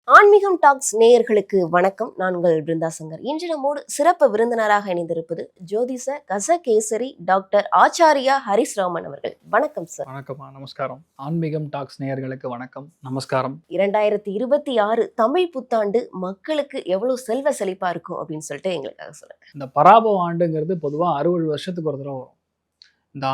ஆன்மீகம் டாக்ஸ் நேயர்களுக்கு வணக்கம். நான் உங்கள் பிருந்தா சங்கர். இன்று நம்மோடு சிறப்பு விருந்தினராக இணைந்திருப்பது ஜோதிஷ கசகேசரி டாக்டர் ஆச்சாரியா ஹரிஸ்ராமன் அவர்கள். வணக்கம் சார். வணக்கம்மா, நமஸ்காரம். ஆன்மீகம் டாக்ஸ் நேயர்களுக்கு வணக்கம், நமஸ்காரம். 2026 தமிழ் புத்தாண்டு மக்களுக்கு எவ்வளவு செல்வ செழிப்பா இருக்கும் அப்படின்னு சொல்லிட்டு எங்களுக்காக சொல்லுங்க. இந்த பராபவ ஆண்டுங்கிறது பொதுவாக 60 வருஷத்துக்கு ஒரு தடவை வரும். இந்த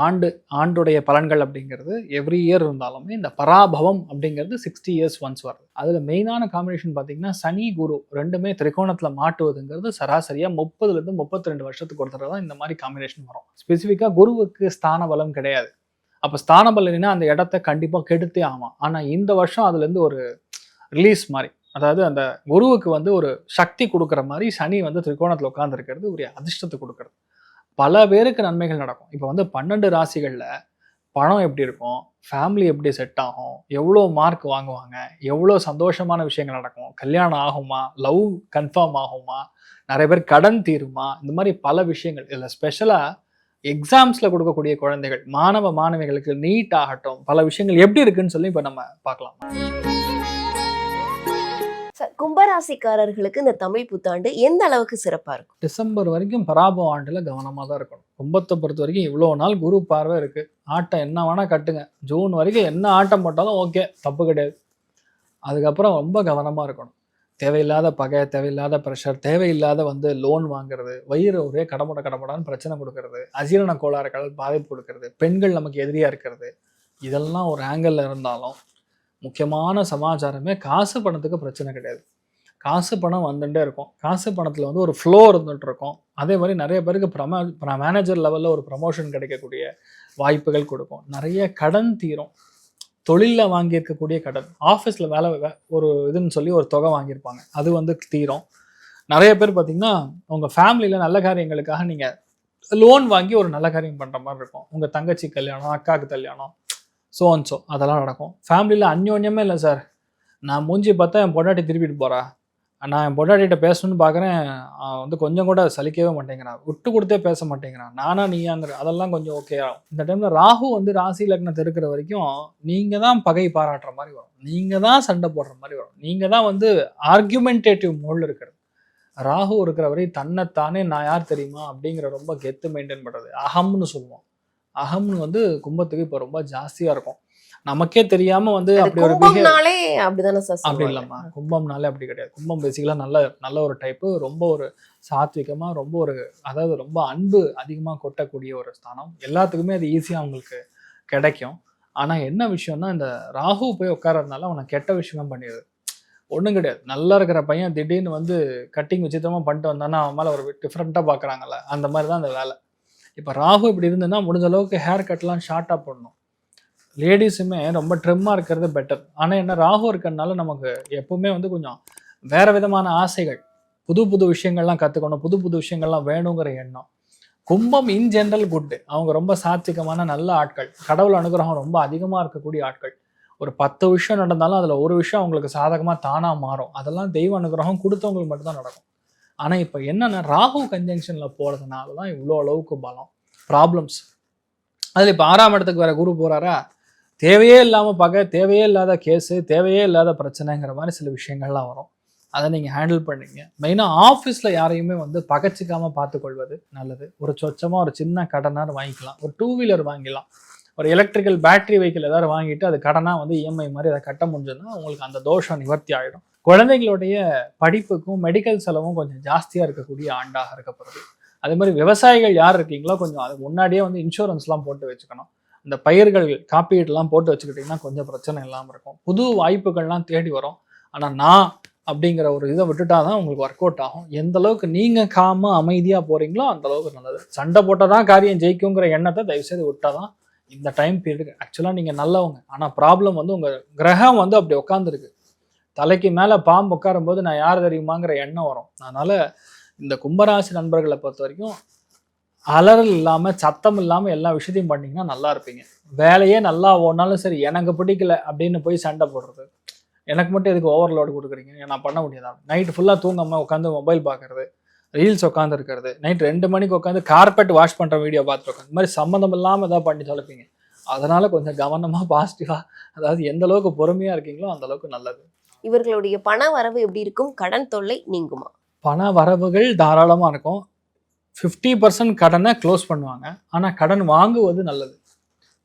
ஆண்டுடைய பலன்கள் அப்படிங்கிறது எவ்ரி இயர் இருந்தாலுமே இந்த பராபவம் அப்படிங்கிறது 60 இயர்ஸ் ஒன்ஸ் வருது. அதில் மெயினான காம்பினேஷன் பார்த்தீங்கன்னா சனி குரு ரெண்டுமே திரிகோணத்தில் மாட்டுவதுங்கிறது சராசரியாக 30லேருந்து 32 வருஷத்துக்கு ஒரு தடவை தான் இந்த மாதிரி காம்பினேஷன் வரும். ஸ்பெசிஃபிக்காக குருவுக்கு ஸ்தான பலம் கிடையாது. அப்போ ஸ்தான பலம் இல்லைன்னா அந்த இடத்த கண்டிப்பாக கெடுத்தே ஆகும். ஆனால் இந்த வருஷம் அதுலேருந்து ஒரு ரிலீஸ் மாதிரி, அதாவது அந்த குருவுக்கு ஒரு சக்தி கொடுக்குற மாதிரி சனி திரிகோணத்தில் உட்காந்துருக்கிறது ஒரு அதிர்ஷ்டத்தை கொடுக்குறது. பல பேருக்கு நன்மைகள் நடக்கும். இப்போ 12 ராசிகளில் பணம் எப்படி இருக்கும், ஃபேமிலி எப்படி செட் ஆகும், எவ்வளோ மார்க் வாங்குவாங்க, எவ்வளோ சந்தோஷமான விஷயங்கள் நடக்கும், கல்யாணம் ஆகுமா, லவ் கன்ஃபார்ம் ஆகுமா, நிறைய பேர் கடன் தீருமா, இந்த மாதிரி பல விஷயங்கள். இதில் ஸ்பெஷலாக எக்ஸாம்ஸில் கொடுக்கக்கூடிய குழந்தைகள், மாணவ மாணவிகளுக்கு நீட் ஆகட்டும், பல விஷயங்கள் எப்படி இருக்குன்னு சொல்லி இப்போ நம்ம பார்க்கலாம். கும்பராசிக்காரர்களுக்கு இந்த தமிழ் புத்தாண்டு எந்த அளவுக்கு சிறப்பா இருக்கும்? டிசம்பர் வரைக்கும் பராபவ ஆண்டுல கவனமா தான் இருக்கணும். கும்பத்தை பொறுத்த வரைக்கும் இவ்வளோ நாள் குரு பார்வை இருக்கு. ஆட்டம் என்ன வேணா கட்டுங்க, ஜூன் வரைக்கும் என்ன ஆட்டம் போட்டாலும் ஓகே, தப்பு கிடையாது. அதுக்கப்புறம் ரொம்ப கவனமா இருக்கணும். தேவையில்லாத பகை, தேவையில்லாத ப்ரெஷர், தேவையில்லாத லோன் வாங்குறது, வயிறு ஒரே கடமுடான்னு பிரச்சனை கொடுக்கறது, அஜீரண கோளாறுகள் பாதிப்பு கொடுக்கறது, பெண்கள் நமக்கு எதிரியா இருக்கிறது, இதெல்லாம் ஒரு ஆங்கிள் இருந்தாலும் முக்கியமான சமாச்சாரமே காசு பணத்துக்கு பிரச்சனை கிடையாது. காசு பணம் வந்துட்டே இருக்கும். காசு பணத்தில் ஒரு ஃப்ளோ இருந்துகிட்டு இருக்கும். அதே மாதிரி நிறைய பேருக்கு மேனேஜர் லெவலில் ஒரு ப்ரமோஷன் கிடைக்கக்கூடிய வாய்ப்புகள் கொடுக்கும். நிறைய கடன் தீரும். தொழிலில் வாங்கியிருக்கக்கூடிய கடன், ஆஃபீஸில் வேலை ஒரு இதுன்னு சொல்லி ஒரு தொகை வாங்கியிருப்பாங்க, அது தீரும். நிறைய பேர் பார்த்திங்கன்னா உங்கள் ஃபேமிலியில் நல்ல காரியங்களுக்காக நீங்கள் லோன் வாங்கி ஒரு நல்ல காரியம் பண்ணுற மாதிரி இருக்கும். உங்கள் தங்கச்சி கல்யாணம், அக்காவுக்கு கல்யாணம், ஸோ அதெல்லாம் நடக்கும். ஃபேமிலியில் அந்யோன்யமே இல்லை சார், நான் மூஞ்சி பார்த்தா என் பொண்டாட்டி திருப்பிட்டு போகிறா, நான் என் பொண்டாட்டிகிட்ட பேசணும்னு பார்க்குறேன், கொஞ்சம் கூட சலிக்கவே மாட்டேங்கிறான், விட்டு கொடுத்தே பேச மாட்டேங்கிறான், நானா நீயாங்கிற, அதெல்லாம் கொஞ்சம் ஓகே ஆகும். இந்த டைமில் ராகு ராசி லக்னத்தை இருக்கிற வரைக்கும் நீங்கள் தான் பகை பாராட்டுற மாதிரி வரும், நீங்கள் தான் சண்டை போடுற மாதிரி வரும், நீங்கள் தான் ஆர்கியூமெண்டேட்டிவ் மோடில் இருக்கிறது. ராகு இருக்கிற வரை தன்னைத்தானே நான் யார் தெரியுமா அப்படிங்கிற ரொம்ப கெத்து மெயின்டைன் பண்ணுறது, அகம்னு சொல்லுவோம். அகம்னு கும்பத்துக்கு இப்போ ரொம்ப ஜாஸ்தியாக இருக்கும். நமக்கே தெரியாம அப்படி ஒரு அப்படி இல்லம்மா, கும்பம்னாலே அப்படி கிடையாது. கும்பம் பேசிக்கலா நல்ல ஒரு டைப்பு, ரொம்ப ஒரு சாத்விகமா, ரொம்ப அன்பு அதிகமா கொட்டக்கூடிய ஒரு ஸ்தானம். எல்லாத்துக்குமே அது ஈஸியா அவங்களுக்கு கிடைக்கும். ஆனா என்ன விஷயம்னா, இந்த ராகு போய் உட்காரறதுனால அவனை கெட்ட விஷயமா பண்ணிடுது. ஒன்றும் கிடையாது. நல்லா இருக்கிற பையன் திடீர்னு கட்டிங் விசித்திரமா பண்ணிட்டு வந்தானா அவன் மேல ஒரு டிஃப்ரெண்டா பாக்குறாங்கல்ல, அந்த மாதிரி தான் அந்த வேலை. இப்ப ராகு இப்படி இருந்ததுன்னா முடிஞ்ச அளவுக்கு ஹேர் கட்லாம் ஷார்ட்டா போடணும். லேடிஸுமே ரொம்ப ட்ரிம்மாக இருக்கிறது பெட்டர். ஆனால் என்ன, ராகு இருக்கிறதுனால நமக்கு எப்பவுமே கொஞ்சம் வேறு விதமான ஆசைகள், புது விஷயங்கள்லாம் கற்றுக்கணும், புது விஷயங்கள்லாம் வேணுங்கிற எண்ணம். கும்பம் இன் ஜென்ரல் குட்டு, அவங்க ரொம்ப சாத்விகமான நல்ல ஆட்கள், கடவுள் அனுகிரகம் ரொம்ப அதிகமாக இருக்கக்கூடிய ஆட்கள். ஒரு 10 விஷயம் நடந்தாலும் அதில் ஒரு விஷயம் அவங்களுக்கு சாதகமாக தானாக மாறும். அதெல்லாம் தெய்வ அனுகிரகம் கொடுத்தவங்களுக்கு மட்டும்தான் நடக்கும். ஆனால் இப்போ என்னென்னா, ராகு கன்ஜங்ஷனில் போகிறதுனால தான் இவ்வளோ அளவுக்கு பலம், ப்ராப்ளம்ஸ். அதில் இப்போ 6ஆம் இடத்துக்கு வேறு குரு போகிறாரா, தேவையே இல்லாமல் பகை, தேவையே இல்லாத கேஸு, தேவையே இல்லாத பிரச்சனைங்கிற மாதிரி சில விஷயங்கள்லாம் வரும். அதை நீங்கள் ஹேண்டில் பண்ணிங்க. மெயினாக ஆஃபீஸில் யாரையுமே பகச்சிக்காமல் பார்த்துக்கொள்வது நல்லது. ஒரு சொச்சமாக ஒரு சின்ன கடனாக வாங்கிக்கலாம், ஒரு 2 வீலர் வாங்கிக்கலாம், ஒரு எலக்ட்ரிக்கல் பேட்டரி வெஹிக்கிள் ஏதாவது வாங்கிட்டு அது கடனாக இஎம்ஐ மாதிரி அதை கட்ட முடிஞ்சதுன்னா உங்களுக்கு அந்த தோஷம் நிவர்த்தி ஆகிடும். குழந்தைங்களுடைய படிப்புக்கும் மெடிக்கல் செலவும் கொஞ்சம் ஜாஸ்தியாக இருக்கக்கூடிய ஆண்டாக இருக்கப்படுது. அதே மாதிரி விவசாயிகள் யார் இருக்கீங்களோ கொஞ்சம் அது முன்னாடியே இன்சூரன்ஸ்லாம் போட்டு வச்சுக்கணும். இந்த பயிர்கள் காப்பீடுலாம் போட்டு வச்சுக்கிட்டிங்கன்னா கொஞ்சம் பிரச்சனை இல்லாமல் இருக்கும். புது வாய்ப்புகள்லாம் தேடி வரும். ஆனால் நான் அப்படிங்கிற ஒரு இதை விட்டுட்டா தான் உங்களுக்கு ஒர்க் அவுட் ஆகும். எந்த அளவுக்கு நீங்கள் காமாக அமைதியாக போகிறீங்களோ அந்த அளவுக்கு நல்லது. சண்டை போட்டால் தான் காரியம் ஜெயிக்குங்கிற எண்ணத்தை தயவுசெய்து விட்டால் தான் இந்த டைம் பீரியடுக்கு. ஆக்சுவலாக நீங்கள் நல்லவங்க, ஆனால் ப்ராப்ளம் உங்கள் கிரகம் அப்படி உட்காந்துருக்கு. தலைக்கு மேலே பாம்பு உட்காரும்போது நான் யார் தெரியுமாங்கிற எண்ணம் வரும். அதனால் இந்த கும்பராசி நண்பர்களை பொறுத்த வரைக்கும் அலறல் இல்லாமல், சத்தம் இல்லாமல் எல்லா விஷயத்தையும் பண்ணிங்கன்னா நல்லா இருப்பீங்க. வேலையே நல்லா ஓடினாலும் சரி, எனக்கு பிடிக்கல அப்படின்னு போய் சண்டை போடுறது, எனக்கு மட்டும் எதுக்கு ஓவர்லோடு கொடுக்குறீங்க, நான் பண்ண முடியாதா, நைட்டு ஃபுல்லாக தூங்காமல் உட்காந்து மொபைல் பார்க்குறது, ரீல்ஸ் உட்காந்து இருக்கிறது, நைட் 2 மணிக்கு உட்காந்து கார்பெட் வாஷ் பண்ணுற வீடியோ பார்த்துட்டு உட்காந்து, இந்த மாதிரி சம்மந்தம் இல்லாமல் எதாவது பண்ணி தொலைப்பீங்க. அதனால் கொஞ்சம் கவனமாக பாசிட்டிவாக, அதாவது எந்த அளவுக்கு பொறுமையாக இருக்கீங்களோ அந்த அளவுக்கு நல்லது. இவர்களுடைய பண வரவு எப்படி இருக்கும்? கடன் தொல்லை நீங்குமா? பண வரவுகள் தாராளமாக இருக்கும். 50% கடனை க்ளோஸ் பண்ணுவாங்க. ஆனால் கடன் வாங்குவது நல்லது.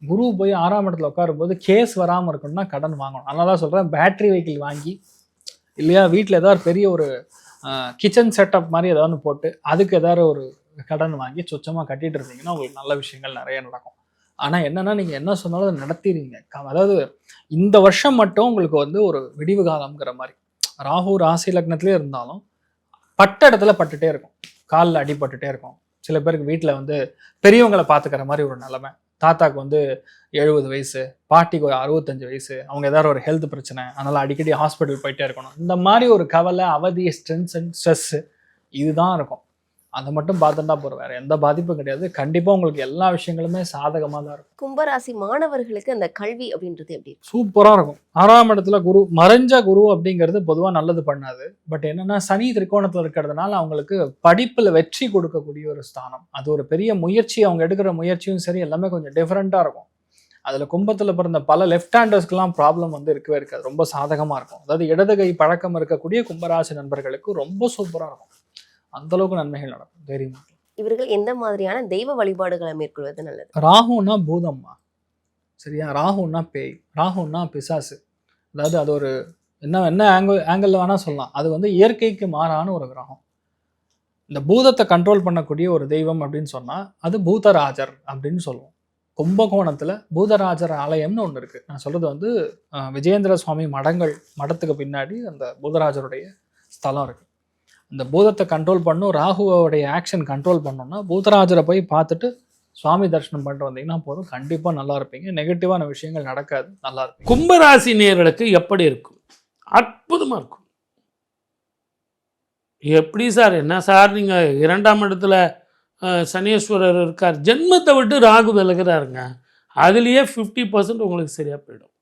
குரு போய் 6ஆம் இடத்துல உட்காரும்போது கேஸ் வராமல் இருக்கணும்னா கடன் வாங்கணும். அதனால தான் சொல்கிறேன், பேட்டரி வெஹிக்கிள் வாங்கி இல்லையா வீட்டில் ஏதாவது பெரிய ஒரு கிச்சன் செட்டப் மாதிரி ஏதாவது போட்டு அதுக்கு ஏதாவது ஒரு கடன் வாங்கி சொச்சமாக கட்டிட்டு இருந்தீங்கன்னா உங்களுக்கு நல்ல விஷயங்கள் நிறைய நடக்கும். ஆனால் என்னன்னா நீங்கள் என்ன சொன்னாலும் அதை நடத்திடுவீங்க. அதாவது இந்த வருஷம் மட்டும் உங்களுக்கு வந்து ஒரு விடிவு காலம்ங்கிற மாதிரி. ராகு ராசி லக்னத்திலே இருந்தாலும் பட்ட இடத்துல பட்டுட்டே இருக்கும். காலில் அடிபட்டுட்டே இருக்கும். சில பேருக்கு வீட்டில் வந்து பெரியவங்களை பார்த்துக்கிற மாதிரி ஒரு நிலைமை. தாத்தாக்கு வந்து 70 வயசு, பாட்டிக்கு ஒரு 65 வயசு, அவங்க ஏதாவது ஒரு ஹெல்த் பிரச்சனை, அதனால அடிக்கடி ஹாஸ்பிட்டல் போயிட்டே இருக்கணும். இந்த மாதிரி ஒரு கவலை, அவதி, ஸ்ட்ரெஸ்ஸு இதுதான் இருக்கும். அதை மட்டும் பார்த்துட்டா போகிற வேற எந்த பாதிப்பும் கிடையாது. கண்டிப்பாக உங்களுக்கு எல்லா விஷயங்களுமே சாதகமாக தான் இருக்கும். கும்பராசி மாணவர்களுக்கு அந்த கல்வி அப்படின்றது எப்படி இருக்கும்? சூப்பராக இருக்கும். 6ஆம் இடத்துல குரு, மறைஞ்ச குரு அப்படிங்கிறது பொதுவாக நல்லது பண்ணாது. பட் என்னன்னா சனி திரிகோணத்தில் இருக்கிறதுனால அவங்களுக்கு படிப்பில் வெற்றி கொடுக்கக்கூடிய ஒரு ஸ்தானம். அது ஒரு பெரிய முயற்சி, அவங்க எடுக்கிற முயற்சியும் சரி எல்லாமே கொஞ்சம் டிஃப்ரெண்ட்டாக இருக்கும். அதில் கும்பத்தில் பிறந்த பல லெஃப்ட் ஹேண்டர்ஸ்க்குலாம் ப்ராப்ளம் வந்து இருக்கவே இருக்காது. ரொம்ப சாதகமாக இருக்கும். அதாவது இடது கை பழக்கம் இருக்கக்கூடிய கும்பராசி நண்பர்களுக்கு ரொம்ப சூப்பராக இருக்கும். அந்த அளவுக்கு நன்மைகள் நடக்கும். தைரியமா. இவர்கள் எந்த மாதிரியான தெய்வ வழிபாடுகளை மேற்கொள்வது நல்லது? ராகுன்னா பூதம்மா, சரியா? ராகுன்னா பேய், ராகுன்னா பிசாசு. அதாவது அது ஒரு என்ன ஆங்கிள் வேணா சொல்லலாம். அது வந்து இயற்கைக்கு மாறான ஒரு கிரகம். இந்த பூதத்தை கண்ட்ரோல் பண்ணக்கூடிய ஒரு தெய்வம் அப்படின்னு சொன்னா அது பூதராஜர் அப்படின்னு சொல்லுவோம். கும்பகோணத்துல பூதராஜர் ஆலயம்னு ஒன்று இருக்கு. நான் சொல்றது வந்து விஜயேந்திர சுவாமி மடத்துக்கு பின்னாடி அந்த பூதராஜருடைய ஸ்தலம் இருக்கு. இந்த பூதத்தை கண்ட்ரோல் பண்ணும், ராகுவோடைய ஆக்ஷன் கண்ட்ரோல் பண்ணோம்னா பூதராஜரை போய் பார்த்துட்டு சுவாமி தரிசனம் பண்ணிட்டு வந்தீங்கன்னா போதும். கண்டிப்பாக நல்லா இருப்பீங்க. நெகட்டிவான விஷயங்கள் நடக்காது. நல்லா இருப்பீங்க. கும்பராசி நேயர்களுக்கு எப்படி இருக்கும்? அற்புதமாக இருக்கும். எப்படி சார்? என்ன சார் நீங்கள் 2ஆம் இடத்துல சனீஸ்வரர் இருக்கார், ஜென்மத்தை விட்டு ராகு விலகிறாருங்க. அதுலேயே 50% உங்களுக்கு சரியாக போயிடும்.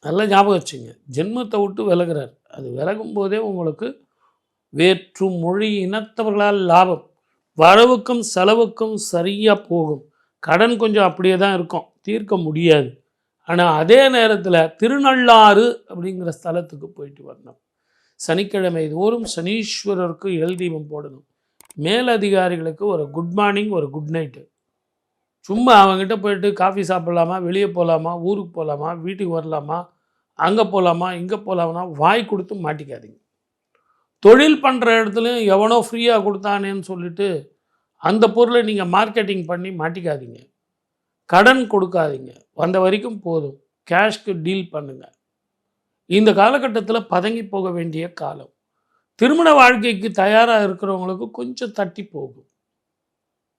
நல்லா ஞாபகம் வச்சுங்க. ஜென்மத்தை விட்டு விலகிறார். அது விலகும் போதே உங்களுக்கு வேற்று மொழி இனத்தவர்களால் லாபம், வரவுக்கும் செலவுக்கும் சரியாக போகும். கடன் கொஞ்சம் அப்படியே தான் இருக்கும், தீர்க்க முடியாது. ஆனால் அதே நேரத்தில் திருநள்ளாறு அப்படிங்கிற ஸ்தலத்துக்கு போயிட்டு வரணும். சனிக்கிழமை தோறும் சனீஸ்வரருக்கு எல் தீபம் போடணும். மேலதிகாரிகளுக்கு ஒரு குட் மார்னிங், ஒரு குட் நைட்டு. சும்மா அவங்ககிட்ட போயிட்டு காஃபி சாப்பிட்லாமா, வெளியே போகலாமா, ஊருக்கு போகலாமா, வீட்டுக்கு வரலாமா, அங்கே போகலாமா, இங்கே போகலாமா வாய் கொடுத்து மாட்டிக்காதீங்க. தொழில் பண்ணுற இடத்துலையும் எவனோ ஃப்ரீயாக கொடுத்தானேன்னு சொல்லிட்டு அந்த பொருளை நீங்கள் மார்க்கெட்டிங் பண்ணி மாட்டிக்காதீங்க. கடன் கொடுக்காதீங்க. வந்த வரைக்கும் போதும். கேஷ்க்கு டீல் பண்ணுங்கள். இந்த காலகட்டத்தில் பதங்கி போக வேண்டிய காலம். திருமண வாழ்க்கைக்கு தயாராக இருக்கிறவங்களுக்கு கொஞ்சம் தட்டி போகும்.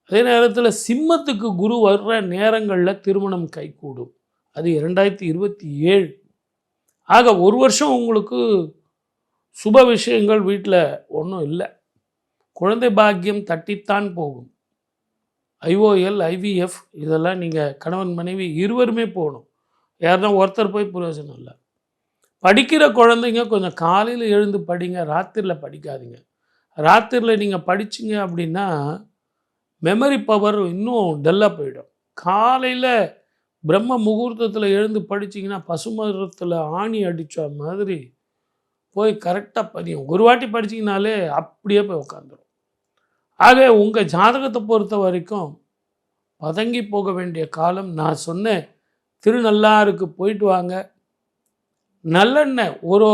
அதே நேரத்தில் சிம்மத்துக்கு குரு வர்ற நேரங்களில் திருமணம் கைகூடும். அது 2027. ஆக ஒரு வருஷம் உங்களுக்கு சுப விஷயங்கள் வீட்டில் ஒன்றும் இல்லை. குழந்தை பாக்கியம் தட்டித்தான் போகும். ஐஓஎல், ஐவிஎஃப் இதெல்லாம் நீங்கள் கணவன் மனைவி இருவருமே போகணும். யாருன்னா ஒருத்தர் போய் பிரயோஜனம் இல்லை. படிக்கிற குழந்தைங்க கொஞ்சம் காலையில் எழுந்து படிங்க, ராத்திரியில் படிக்காதீங்க. ராத்திரியில் நீங்கள் படிச்சிங்க அப்படின்னா மெமரி பவர் இன்னும் டல்லாக போயிடும். காலையில் பிரம்ம முகூர்த்தத்தில் எழுந்து படிச்சிங்கன்னா பசுமரத்தில் ஆணி அடித்த மாதிரி போய் கரெக்டாக பதியும். ஒரு வாட்டி படிச்சிங்கனாலே அப்படியே போய் உட்காந்துரும். ஆக உங்கள் ஜாதகத்தை பொறுத்த வரைக்கும் பதங்கி போக வேண்டிய காலம். நான் சொன்னேன், திருநள்ளாருக்கு போயிட்டு வாங்க. நல்லெண்ணெய் ஒரு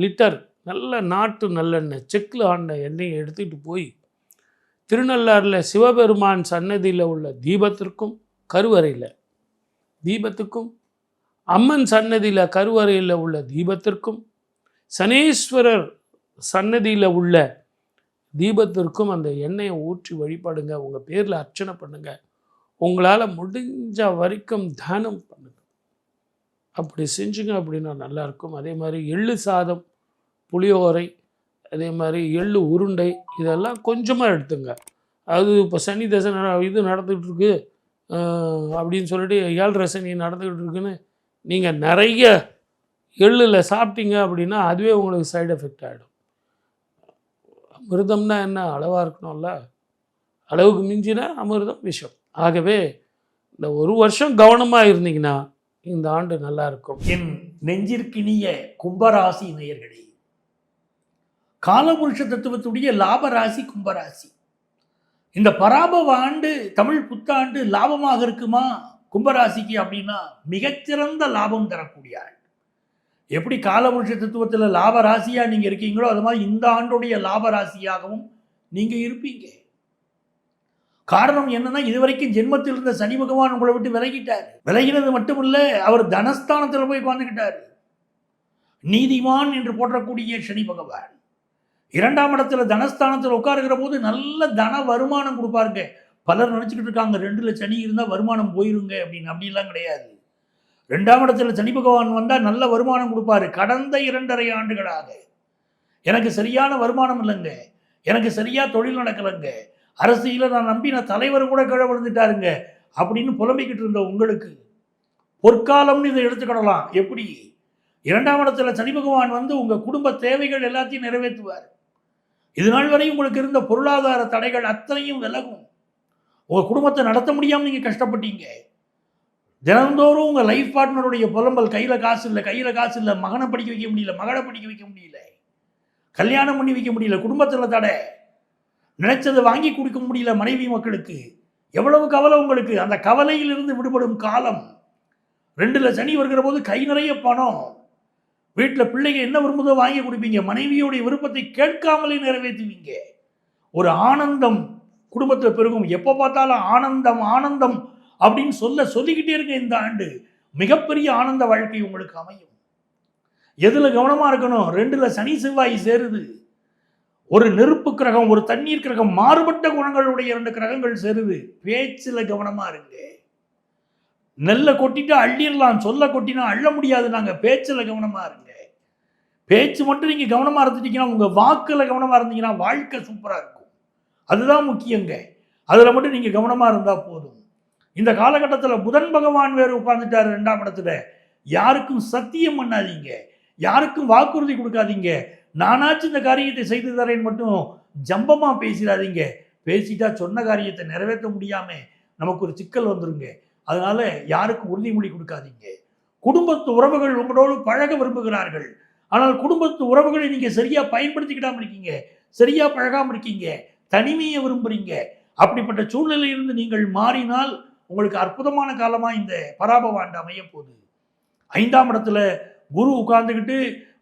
லிட்டர் நல்ல நாட்டு நல்லெண்ணெய், செக்கில் ஆண்ட எண்ணெயை எடுத்துகிட்டு போய் திருநள்ளாறில் சிவபெருமான் சன்னதியில் உள்ள தீபத்திற்கும், கருவறையில் தீபத்துக்கும், அம்மன் சன்னதியில் கருவறையில் உள்ள தீபத்திற்கும், சனீஸ்வரர் சன்னதியில் உள்ள தீபத்திற்கும் அந்த எண்ணெயை ஊற்றி வழிபடுங்க. உங்கள் பேரில் அர்ச்சனை பண்ணுங்கள். உங்களால் முடிஞ்ச வரைக்கும் தானம் பண்ணுங்க. அப்படி செஞ்சுங்க அப்படின்னா நல்லாயிருக்கும். அதே மாதிரி எள்ளு சாதம், புளியோரை, அதே மாதிரி எள்ளு உருண்டை இதெல்லாம் கொஞ்சமாக எடுத்துங்க. அது இப்போ சனி தசை இது நடந்துகிட்ருக்கு அப்படின்னு சொல்லிட்டு 7.5 சனி நடந்துக்கிட்டு இருக்குன்னு நீங்கள் நிறைய எள்ளில் சாப்பிட்டீங்க அப்படின்னா அதுவே உங்களுக்கு சைடு எஃபெக்ட் ஆகிடும். அமிர்தம்னா என்ன? அளவாக இருக்கணும்ல. அளவுக்கு மிஞ்சினா அமிர்தம் விஷம். ஆகவே இந்த ஒரு வருஷம் கவனமாக இருந்தீங்கன்னா இந்த ஆண்டு நல்லா இருக்கும். என் நெஞ்சிற்கினிய கும்பராசி நேயர்களே, காலபுருஷ தத்துவத்துடைய லாபராசி கும்பராசி. இந்த பராபவ ஆண்டு தமிழ் புத்தாண்டு லாபமாக இருக்குமா கும்பராசிக்கு அப்படின்னா மிகச்சிறந்த லாபம் தரக்கூடிய ஆண்டு. எப்படி காலபுருஷ தத்துவத்தில் லாபராசியா நீங்க இருக்கீங்களோ அது மாதிரி இந்த ஆண்டுடைய லாபராசியாகவும் நீங்க இருப்பீங்க. காரணம் என்னன்னா, இதுவரைக்கும் ஜென்மத்தில் இருந்த சனி பகவான் உங்களை விட்டு விலகிட்டார். விலகினது மட்டுமில்ல, அவர் தனஸ்தானத்தில் போய் உட்கார்ந்துக்கிட்டார். நீதிமான் என்று போற்றக்கூடிய சனி பகவான் 2ஆம் இடத்துல தனஸ்தானத்தில் உட்காருகிற போது நல்ல தன வருமானம் கொடுப்பாருங்க. பலர் நினைச்சுக்கிட்டு இருக்காங்க 2ல் சனி இருந்தால் வருமானம் போயிருங்க அப்படின்னு. அப்படிலாம் கிடையாது. 2ஆம் இடத்துல சனி பகவான் வந்தால் நல்ல வருமானம் கொடுப்பாரு. கடந்த 2.5 ஆண்டுகளாக எனக்கு சரியான வருமானம் இல்லைங்க, எனக்கு சரியா தொழில் நடக்கலைங்க, அரசியல நான் நம்பின தலைவர் கூட கீழே விழுந்துட்டாருங்க அப்படின்னு புலம்பிக்கிட்டு இருந்த உங்களுக்கு பொற்காலம்னு இதை எடுத்துக்கிடலாம். எப்படி? 2ஆம் இடத்துல சனி பகவான் வந்து உங்க குடும்ப தேவைகள் எல்லாத்தையும் நிறைவேற்றுவார். இது நாள் வரை உங்களுக்கு இருந்த பொருளாதார தடைகள் அத்தனையும் விலகும். உங்க குடும்பத்தை நடத்த முடியாமல் நீங்க கஷ்டப்பட்டீங்க. தினந்தோறும் உங்க லைஃப் பார்ட்னருடைய புலம்பல், கையில காசு இல்லை, மகனை படிக்க வைக்க முடியல, மகளை படிக்க வைக்க முடியல, கல்யாணம் பண்ணி வைக்க முடியல, குடும்பத்துல தடை, நினைச்சதை வாங்கி கொடுக்க முடியல மனைவி மக்களுக்கு. எவ்வளவு கவலை உங்களுக்கு. அந்த கவலையிலிருந்து விடுபடும் காலம். 2ல் சனி வருகிற போது கை நிறைய பணம், வீட்டில் பிள்ளைங்க என்ன விரும்புதோ வாங்கி கொடுப்பீங்க, மனைவியோடைய விருப்பத்தை கேட்காமலே நிறைவேற்றுவீங்க. ஒரு ஆனந்தம் குடும்பத்தில் பெருகும். எப்போ பார்த்தாலும் ஆனந்தம் ஆனந்தம் அப்படின்னு சொல்லிக்கிட்டே இருக்க. இந்த ஆண்டு மிகப்பெரிய ஆனந்த வாழ்க்கை உங்களுக்கு அமையும். எதுல கவனமா இருக்கணும்? 2ல் சனி செவ்வாய் சேருது. ஒரு நெருப்பு கிரகம், ஒரு தண்ணீர் கிரகம், மாறுபட்ட குணங்களுடைய 2 கிரகங்கள் சேருது. பேச்சுல கவனமா இருங்க. நெல்லை கொட்டிட்டா அள்ளிடலாம், சொல்ல கொட்டினா அள்ள முடியாது. நாங்கள் பேச்சில் கவனமாக இருங்க. பேச்சு மட்டும் நீங்கள் கவனமாக இருந்துட்டீங்கன்னா, உங்கள் வாக்கில் கவனமாக இருந்தீங்கன்னா வாழ்க்கை சூப்பராக இருக்கும். அதுதான் முக்கியங்க. அதில் மட்டும் நீங்கள் கவனமாக இருந்தால் போதும். இந்த காலகட்டத்தில் புதன் பகவான் வேறு உட்கார்ந்துட்டார் 2ஆம் இடத்துல. யாருக்கும் சத்தியம் பண்ணாதீங்க, யாருக்கும் வாக்குறுதி கொடுக்காதீங்க. நானாச்சும் இந்த காரியத்தை செய்து தரேன்னு மட்டும் ஜம்பமாக பேசிடாதீங்க. பேசிட்டா சொன்ன காரியத்தை நிறைவேற்ற முடியாமல் நமக்கு ஒரு சிக்கல் வந்துருங்க. அதனால யாருக்கும் உறுதிமொழி கொடுக்காதீங்க. குடும்பத்து உறவுகள் உங்களோடு பழக விரும்புகிறார்கள். ஆனால் குடும்பத்து உறவுகளை நீங்க சரியா பயன்படுத்திக்கிடாம இருக்கீங்க, சரியா பழகாம இருக்கீங்க, தனிமையை விரும்புறீங்க. அப்படிப்பட்ட சூழ்நிலையிலிருந்து நீங்கள் மாறினால் உங்களுக்கு அற்புதமான காலமா இந்த பராபவ ஆண்டு அமைய போகுது. 5ஆம் இடத்துல குரு உட்கார்ந்துக்கிட்டு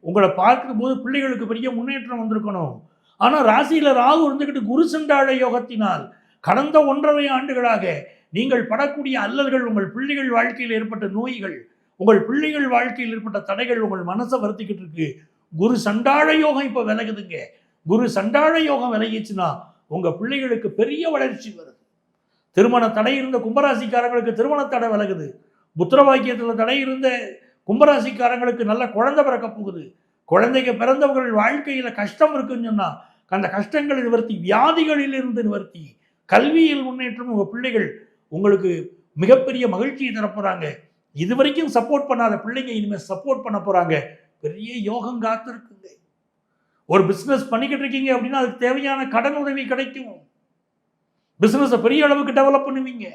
உங்களை பார்க்கும் போது பிள்ளைகளுக்கு பெரிய முன்னேற்றம் வந்திருக்கணும். ஆனா ராசியில ராகு இருந்துக்கிட்டு குரு சண்டாள யோகத்தினால் கடந்த 1.5 ஆண்டுகளாக நீங்கள் படக்கூடிய அல்லல்கள், உங்கள் பிள்ளைகள் வாழ்க்கையில் ஏற்பட்ட நோய்கள், உங்கள் பிள்ளைகள் வாழ்க்கையில் ஏற்பட்ட தடைகள் உங்கள் மனசை வருத்திக்கிட்டு இருக்கு. குரு சண்டாள யோகம் இப்போ விலகுதுங்க. குரு சண்டாள யோகம் விலகிச்சுன்னா உங்க பிள்ளைகளுக்கு பெரிய வளர்ச்சி வருது. திருமண தடை இருந்த கும்பராசிக்காரங்களுக்கு திருமண தடை விலகுது. புத்திரவாக்கியத்தில் தடை இருந்த கும்பராசிக்காரங்களுக்கு நல்ல குழந்தை பிறக்க போகுது. குழந்தைங்க பிறந்தவர்கள் வாழ்க்கையில கஷ்டம் இருக்குன்னு சொன்னா அந்த கஷ்டங்களை நிவர்த்தி, வியாதிகளிலிருந்து நிவர்த்தி, கல்வியில் முன்னேற்றம். உங்க பிள்ளைகள் உங்களுக்கு மிகப்பெரிய மகிழ்ச்சியை தரப்போறாங்க. இதுவரைக்கும் சப்போர்ட் பண்ணாத பிள்ளைங்க இனிமேல் சப்போர்ட் பண்ண போறாங்க. பெரிய யோகம் காத்திருக்குங்க. ஒரு பிசினஸ் பண்ணிக்கிட்டு இருக்கீங்க அப்படின்னா அதுக்கு தேவையான கடன் உதவி கிடைக்கும். பிசினஸை பெரிய அளவுக்கு டெவலப் பண்ணுவீங்க.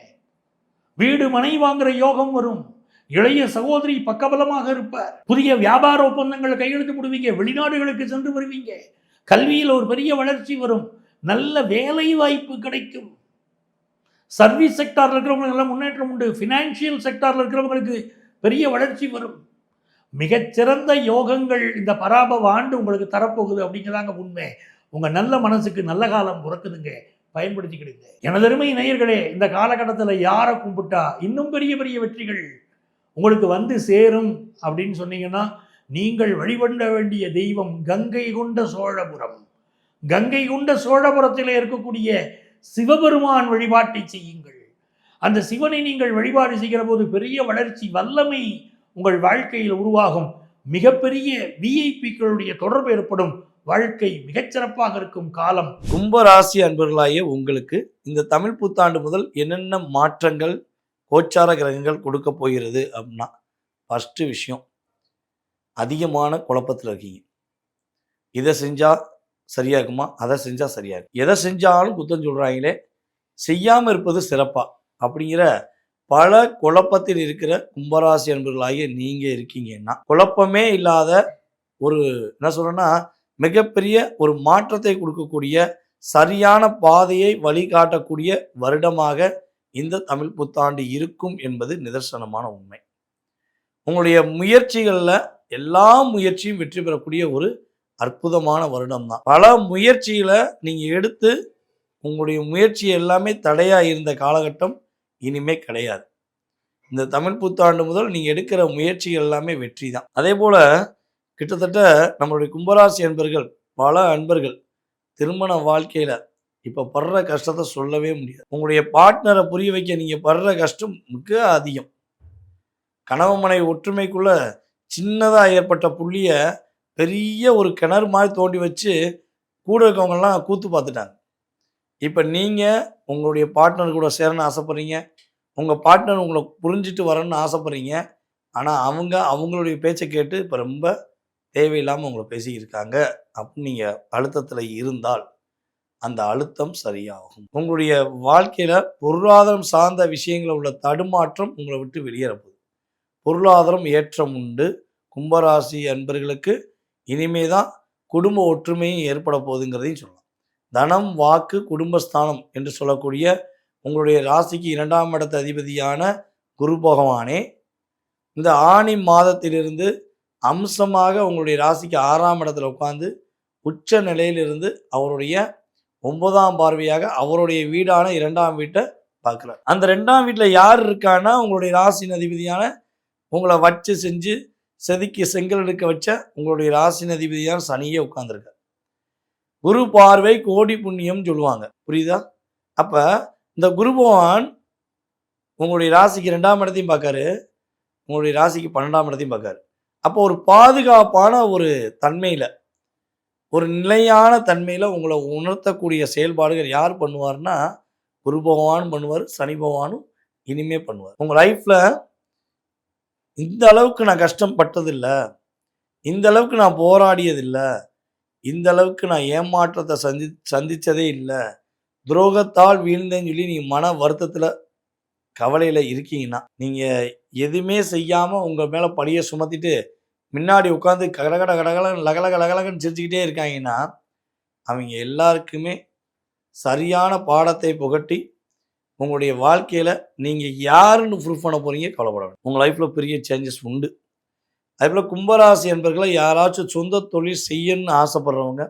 வீடு மனை வாங்குற யோகம் வரும். இளைய சகோதரி பக்கபலமாக இருப்பார். புதிய வியாபார ஒப்பந்தங்களை கையெழுத்து போடுவீங்க. வெளிநாடுகளுக்கு சென்று வருவீங்க. கல்வியில் ஒரு பெரிய வளர்ச்சி வரும். நல்ல வேலை வாய்ப்பு கிடைக்கும். சர்வீஸ் செக்டார்ல இருக்கிறவங்களுக்கு நல்ல முன்னேற்றம் உண்டு. ஃபினான்ஷியல் செக்டார்ல இருக்கிறவங்களுக்கு பெரிய வளர்ச்சி வரும். மிகச்சிறந்த யோகங்கள் இந்த பராபவ ஆண்டு உங்களுக்கு தரப்போகுது அப்படிங்கிறதாங்க உண்மை. உங்க நல்ல மனசுக்கு நல்ல காலம் பிறக்குதுங்க, பயன்படுத்திக்கிடுங்க. எனதருமை நேயர்களே, இந்த காலகட்டத்தில் யாரை கும்பிட்டா இன்னும் பெரிய பெரிய வெற்றிகள் உங்களுக்கு வந்து சேரும் அப்படின்னு சொன்னீங்கன்னா, நீங்கள் வழிபட வேண்டிய தெய்வம் கங்கை கொண்ட சோழபுரம். கங்கை கொண்ட சோழபுரத்தில் இருக்கக்கூடிய சிவபெருமான் வழிபாட்டை செய்யுங்கள். அந்த சிவனை நீங்கள் வழிபாடு செய்கிற போது பெரிய வளர்ச்சி, வல்லமை உங்கள் வாழ்க்கையில் உருவாகும். மிகப்பெரிய விஐபிக்களுடைய தொடர்பு ஏற்படும். வாழ்க்கை மிகச்சிறப்பாக இருக்கும் காலம். கும்பராசி அன்பர்களாகிய உங்களுக்கு இந்த தமிழ் புத்தாண்டு முதல் என்னென்ன மாற்றங்கள் கோச்சார கிரகங்கள் கொடுக்க போகிறது அப்படின்னா, ஃபஸ்ட்டு விஷயம், அதிகமான குழப்பத்தில் இருக்கீங்க. இதை செஞ்சால் சரியா இருக்குமா, அதை செஞ்சால் சரியா இருக்கும், எதை செஞ்சாலும் குத்தம் சொல்கிறாங்களே, செய்யாமல் இருப்பது சிறப்பா அப்படிங்கிற பல குழப்பத்தில் இருக்கிற கும்பராசி அன்பர்களாகிய நீங்க இருக்கீங்கன்னா, குழப்பமே இல்லாத ஒரு என்ன சொல்றேன்னா, மிகப்பெரிய ஒரு மாற்றத்தை கொடுக்கக்கூடிய சரியான பாதையை வழிகாட்டக்கூடிய வருடமாக இந்த தமிழ் புத்தாண்டு இருக்கும் என்பது நிதர்சனமான உண்மை. உங்களுடைய முயற்சிகள்ல எல்லா முயற்சியும் வெற்றி பெறக்கூடிய ஒரு அற்புதமான வருடம் தான். பல முயற்சிகளை நீங்க எடுத்து உங்களுடைய முயற்சி எல்லாமே தடையா இருந்த காலகட்டம் இனிமே கிடையாது. இந்த தமிழ் புத்தாண்டு முதல் நீங்க எடுக்கிற முயற்சிகள் எல்லாமே வெற்றி தான். அதே போல கிட்டத்தட்ட நம்மளுடைய கும்பராசி அன்பர்கள், பல அன்பர்கள் திருமண வாழ்க்கையில இப்ப படுற கஷ்டத்தை சொல்லவே முடியாது. உங்களுடைய பார்ட்னரை புரிய வைக்க நீங்க படுற கஷ்டம் மிக அதிகம். கணவன் மனைவி ஒற்றுமைக்குள்ள சின்னதா ஏற்பட்ட புள்ளிய பெரிய ஒரு கிணறு மாதிரி தோண்டி வச்சு கூட இருக்கவங்கெல்லாம் கூத்து பார்த்துட்டாங்க. இப்ப நீங்க உங்களுடைய பார்ட்னர் கூட சேரணும்னு ஆசைப்படுறீங்க. உங்க பார்ட்னர் உங்களை புரிஞ்சுட்டு வரணும்னு ஆசைப்படுறீங்க. ஆனா அவங்க அவங்களுடைய பேச்சை கேட்டு இப்ப ரொம்ப தேவையில்லாம உங்களை பேசியிருக்காங்க அப்படின்னு நீங்க அழுத்தத்துல இருந்தால் அந்த அழுத்தம் சரியாகும். உங்களுடைய வாழ்க்கையில பொருளாதாரம் சார்ந்த விஷயங்களில் உள்ள தடுமாற்றம் உங்களை விட்டு வெளியேறப்போகுது. பொருளாதாரம் ஏற்றம் உண்டு. கும்பராசி அன்பர்களுக்கு இனிமேதான் குடும்ப ஒற்றுமையும் ஏற்பட போகுதுங்கிறதையும் சொல்லலாம். தனம், வாக்கு, குடும்பஸ்தானம் என்று சொல்லக்கூடிய உங்களுடைய ராசிக்கு 2ஆம் இடத்து அதிபதியான குரு பகவானே இந்த ஆனி மாதத்திலிருந்து அம்சமாக உங்களுடைய ராசிக்கு 6ஆம் இடத்துல உட்கார்ந்து உச்ச நிலையிலிருந்து அவருடைய 9ஆம் பார்வையாக அவருடைய வீடான 2ஆம் வீட்டை பார்க்குறார். அந்த 2ஆம் வீட்டில் யார் இருக்கான்னா உங்களுடைய ராசியின் அதிபதியான உங்களை வச்சு செஞ்சு செதுக்கி செங்கல் எடுக்க வச்ச உங்களுடைய ராசியின் அதிபதியான சனியே உட்கார்ந்துருக்கார். குரு பார்வை கோடி புண்ணியம் சொல்லுவாங்க. புரியுதா? அப்ப இந்த குரு பகவான் உங்களுடைய ராசிக்கு 2ஆம் இடத்தையும் பார்க்காரு, உங்களுடைய ராசிக்கு 12ஆம் இடத்தையும் பார்க்காரு. அப்போ ஒரு பாதுகாப்பான ஒரு தன்மையில, ஒரு நிலையான தன்மையில உங்களை உணர்த்தக்கூடிய செயல்பாடுகள் யார் பண்ணுவார்னா குரு பகவான் பண்ணுவார், சனி பகவானும் இனிமே பண்ணுவார். உங்க லைஃப்ல இந்த அளவுக்கு நான் கஷ்டப்பட்டதில்லை, இந்த அளவுக்கு நான் போராடியதில்லை, இந்த அளவுக்கு நான் ஏமாற்றத்தை சந்திச்சதே இல்லை, துரோகத்தால் வீழ்ந்தேன்னு சொல்லி நீங்க மன வருத்தத்துல கவலையில இருக்கீங்கன்னா, நீங்க எதுவுமே செய்யாம உங்க மேல பழிய சுமத்திட்டு முன்னாடி உட்காந்து கடகட கடகலன்னு லகலகன்னு சிரிச்சுக்கிட்டே இருக்காங்கன்னா, அவங்க எல்லாருக்குமே சரியான பாடத்தை புகட்டி உங்களுடைய வாழ்க்கையில நீங்க யாருன்னு ப்ரூஃப் பண்ண போறீங்க கவலைப்பட வேண்டாம். உங்க லைஃப்ல பெரிய சேஞ்சஸ் உண்டு. அதே போல கும்பராசி என்பர்களை யாராச்சும் சொந்த தொழில் செய்யணும்னு ஆசைப்படுறவங்க,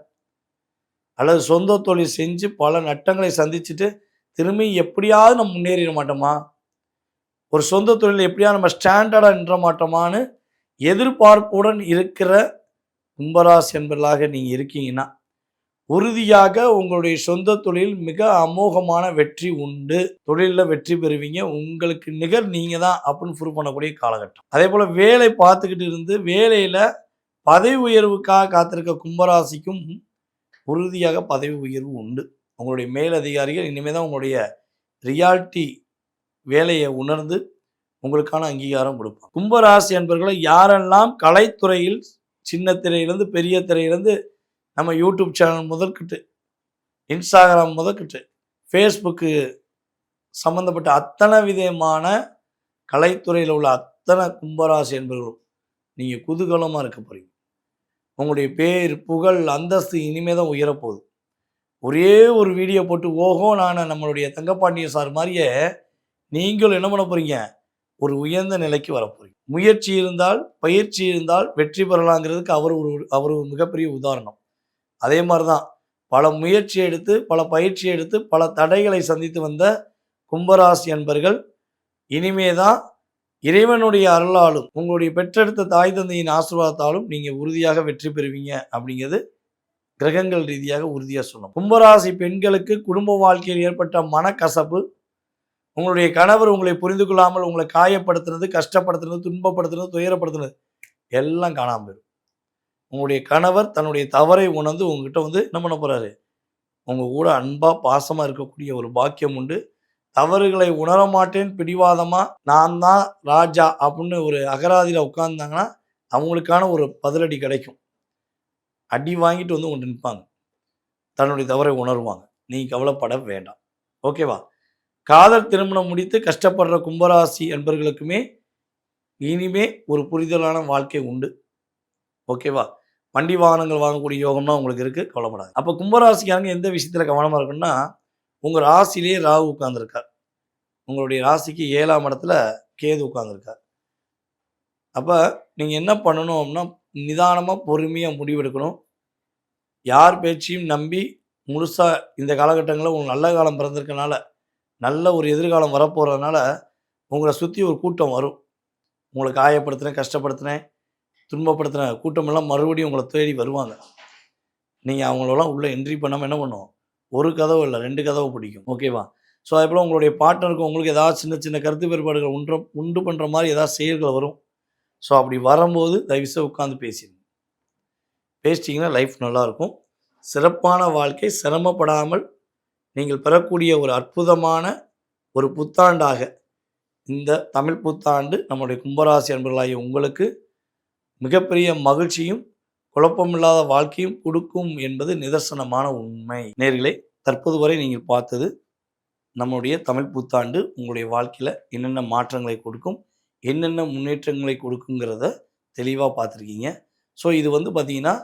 அல்லது சொந்த தொழில் செஞ்சு பல நட்டங்களை சந்திச்சுட்டு திரும்பி எப்படியாவது நம்ம முன்னேறிட மாட்டோமா, ஒரு சொந்த தொழில் எப்படியாவது நம்ம ஸ்டாண்டர்டா நின்ற மாட்டோமான்னு எதிர்பார்ப்புடன் இருக்கிற கும்பராசி என்பர்களாக நீங்க இருக்கீங்கன்னா, உறுதியாக உங்களுடைய சொந்த தொழில் மிக அமோகமான வெற்றி உண்டு. தொழிலில் வெற்றி பெறுவீங்க. உங்களுக்கு நிகர் நீங்க தான் அப்படின்னு ப்ரூவ் பண்ணக்கூடிய காலகட்டம். அதே போல வேலை பார்த்துக்கிட்டு இருந்து வேலையில பதவி உயர்வுக்காக காத்திருக்க கும்பராசிக்கும் உறுதியாக பதவி உயர்வு உண்டு. உங்களுடைய மேலதிகாரிகள் இனிமேல் தான் உங்களுடைய ரியாலிட்டி வேலையை உணர்ந்து உங்களுக்கான அங்கீகாரம் கொடுப்பாங்க. கும்பராசி என்பவர்களை யாரெல்லாம் கலைத்துறையில் சின்ன திரையிலேருந்து பெரிய திரையிலேருந்து நம்ம யூடியூப் சேனல் முதற்கிட்டு இன்ஸ்டாகிராம் முதற்கிட்டு ஃபேஸ்புக்கு சம்மந்தப்பட்ட அத்தனை விதமான கலைத்துறையில் உள்ள அத்தனை கும்பராசி என்பவர்களும் நீங்கள் குதூகலமாக இருக்க போகிறீங்க. உங்களுடைய பேர், புகழ், அந்தஸ்து இனிமேல் தான் உயரப்போகுது. ஒரே ஒரு வீடியோ போட்டு ஓஹோ நான் நம்மளுடைய தங்கப்பாண்டிய சார் மாதிரியே நீங்களும் என்ன பண்ண போகிறீங்க, ஒரு உயர்ந்த நிலைக்கு வரப்போகிறீங்க. முயற்சி இருந்தால், பயிற்சி இருந்தால் வெற்றி பெறலாங்கிறதுக்கு அவர் ஒரு மிகப்பெரிய உதாரணம். அதே மாதிரி தான் பல முயற்சி எடுத்து, பல பயிற்சி எடுத்து, பல தடைகளை சந்தித்து வந்த கும்பராசி அன்பர்கள் இனிமே தான் இறைவனுடைய அருளாலும் உங்களுடைய பெற்றெடுத்த தாய் தந்தையின் ஆசீர்வாதத்தாலும் நீங்கள் உறுதியாக வெற்றி பெறுவீங்க அப்படிங்கிறது கிரகங்கள் ரீதியாக உறுதியாக சொன்னோம். கும்பராசி பெண்களுக்கு குடும்ப வாழ்க்கையில் ஏற்பட்ட மனக்கசப்பு, உங்களுடைய கணவர் உங்களை புரிந்து கொள்ளாமல் உங்களை காயப்படுத்துனது, கஷ்டப்படுத்துனது, துன்பப்படுத்துனது, துயரப்படுத்துனது எல்லாம் காணாமல் போயிடும். உங்களுடைய கணவர் தன்னுடைய தவறை உணர்ந்து உங்ககிட்ட வந்து என்ன பண்ண போறாரு, உங்க கூட அன்பா பாசமா இருக்கக்கூடிய ஒரு பாக்கியம் உண்டு. தவறுகளை உணர மாட்டேன் பிடிவாதமா நான் தான் ராஜா அப்படின்னு ஒரு அகராதியில உட்கார்ந்தாங்கன்னா அவங்களுக்கான ஒரு பதிலடி கிடைக்கும். அடி வாங்கிட்டு வந்து கொண்டு நிற்பாங்க, தன்னுடைய தவறை உணர்வாங்க. நீ கவலைப்பட வேண்டாம். ஓகேவா? காதல் திருமணம் முடித்து கஷ்டப்படுற கும்பராசி என்பர்களுக்குமே இனிமே ஒரு புரிதலான வாழ்க்கை உண்டு. ஓகேவா? வண்டி வாகனங்கள் வாங்கக்கூடிய யோகம்லாம் உங்களுக்கு இருக்குது, கவலைப்படாது. அப்போ கும்பராசிக்காரங்க எந்த விஷயத்தில் கவனமாக இருக்குன்னா, உங்கள் ராசிலேயே ராகு உட்கார்ந்துருக்கார், உங்களுடைய ராசிக்கு 7ஆம் இடத்துல கேது உட்கார்ந்துருக்கார். அப்போ நீங்கள் என்ன பண்ணணும் அப்படின்னா, நிதானமாக பொறுமையாக முடிவெடுக்கணும். யார் பேச்சையும் நம்பி முழுசாக இந்த காலகட்டங்களில் உங்களுக்கு நல்ல காலம் பிறந்திருக்கனால, நல்ல ஒரு எதிர்காலம் வரப்போகிறதுனால உங்களை சுற்றி ஒரு கூட்டம் வரும். உங்களை காயப்படுத்தினேன், கஷ்டப்படுத்தினேன், துன்பப்படுத்தின கூட்டமெல்லாம் மறுபடியும் உங்களை தேடி வருவாங்க. நீங்கள் அவங்களெல்லாம் உள்ளே என்ட்ரி பண்ணாமல் என்ன பண்ணுவோம், ஒரு கதவு இல்லை 2 கதவு பிடிக்கும். ஓகேவா? ஸோ அதே போல் உங்களுடைய பார்ட்னருக்கு உங்களுக்கு ஏதாவது சின்ன சின்ன கருத்து வேறுபாடுகள் உண்டு பண்ணுற மாதிரி ஏதாவது செயல்கள் வரும். ஸோ அப்படி வரும்போது தயவுசெய்து உட்காந்து பேசிட்டிங்கன்னா லைஃப் நல்லாயிருக்கும். சிறப்பான வாழ்க்கை, சிரமப்படாமல் நீங்கள் பெறக்கூடிய ஒரு அற்புதமான ஒரு புத்தாண்டாக இந்த தமிழ் புத்தாண்டு நம்முடைய கும்பராசி அன்பர்களாகிய உங்களுக்கு மிகப்பெரிய மகிழ்ச்சியும் குழப்பமில்லாத வாழ்க்கையும் கொடுக்கும் என்பது நிதர்சனமான உண்மை. நேயர்களே, தற்போது வரை நீங்கள் பார்த்தது நம்முடைய தமிழ் புத்தாண்டு உங்களுடைய வாழ்க்கையில் என்னென்ன மாற்றங்களை கொடுக்கும், என்னென்ன முன்னேற்றங்களை கொடுக்குங்கிறத தெளிவாக பார்த்துருக்கீங்க. ஸோ இது பார்த்திங்கன்னா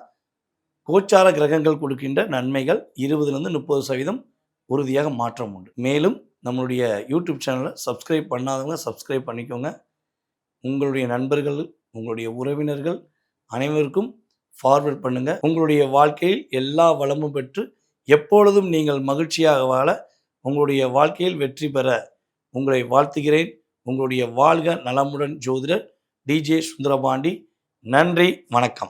கோச்சார கிரகங்கள் கொடுக்கின்ற நன்மைகள் 20-30% உறுதியாக மாற்றம் உண்டு. மேலும் நம்மளுடைய யூடியூப் சேனலை சப்ஸ்கிரைப் பண்ணாதவங்க சப்ஸ்கிரைப் பண்ணிக்கோங்க. உங்களுடைய நண்பர்கள், உங்களுடைய உறவினர்கள் அனைவருக்கும் ஃபார்வர்ட் பண்ணுங்கள். உங்களுடைய வாழ்க்கையில் எல்லா வளமும் பெற்று எப்பொழுதும் நீங்கள் மகிழ்ச்சியாக வாழ, உங்களுடைய வாழ்க்கையில் வெற்றி பெற உங்களை வாழ்த்துகிறேன். உங்களுடைய வாழ்க நலமுடன் ஜோதிடர் DJ சுந்தரபாண்டி. நன்றி, வணக்கம்.